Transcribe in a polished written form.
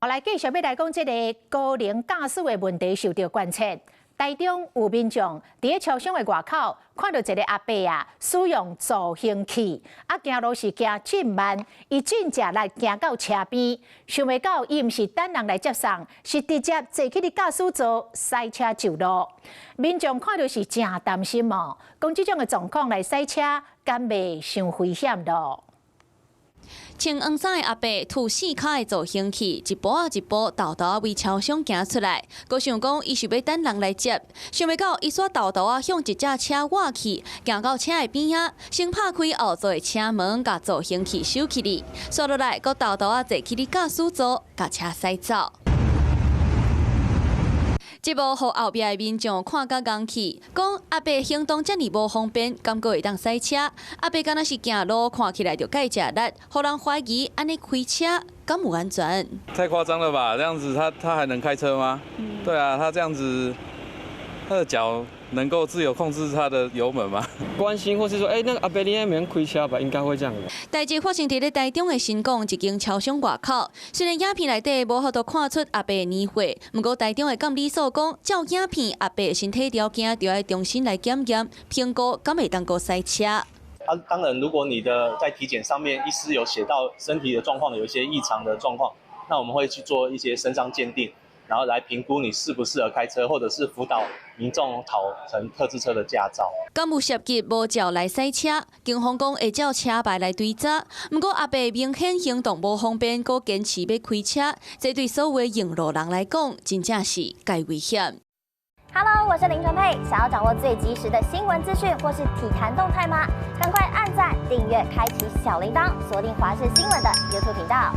后来继续要来讲这个高龄驾驶的问题受到关切。台中有民众伫超商的外口看到一个阿伯使用助行器，行路是行真慢，伊真正来行到车边，想袂到伊毋是等人来接送，是直接坐去伫驾驶座塞车就路。民众看到是真担心哦，讲这种的状况来塞车，敢袂伤危险咯？穿黄衫的阿伯拄4脚的助行器，一步啊一步豆豆为超商行出来。佮想讲，伊想要等人来接，想袂到伊煞豆豆向一只车挖去，行到车的边啊，先拍开后座的车门，甲助行器收起哩。刷落来，佮豆豆坐去哩驾驶座，甲车驶走。这幕互后壁的民众看甲硬气，讲阿伯行动遮尔无方便，敢会当塞车？阿伯敢若是行路，看起来就介食力，互人怀疑安尼开车敢有安全？太夸张了吧？这样子他还能开车吗？对啊，他这样子，他的脚能够自由控制他的油门吗？关心或是说，那个阿伯你也免开车吧？应该会这样的。代志发生伫咧台中的新港一间超商外口，虽然影片内底无法度看出阿伯的年岁，不过台中的监理所讲，照影片阿伯身体条件就要重新来检验，评估敢会当过塞车。当然，如果你的在体检上面医师有写到身体的状况有一些异常的状况，那我们会去做一些身上鉴定，然后来评估你适不适合开车，或者是辅导民众考成特制车的驾照。敢有涉及无照来塞车，警方讲会照车牌来追查。不过阿伯明显行动无方便，搁坚持要开车，这对所有用路人来讲，真正是介危险。Hello， 我是林纯佩。想要掌握最及时的新闻资讯或是体坛动态吗？赶快按赞、订阅、开启小铃铛，锁定华视新闻的 YouTube 频道。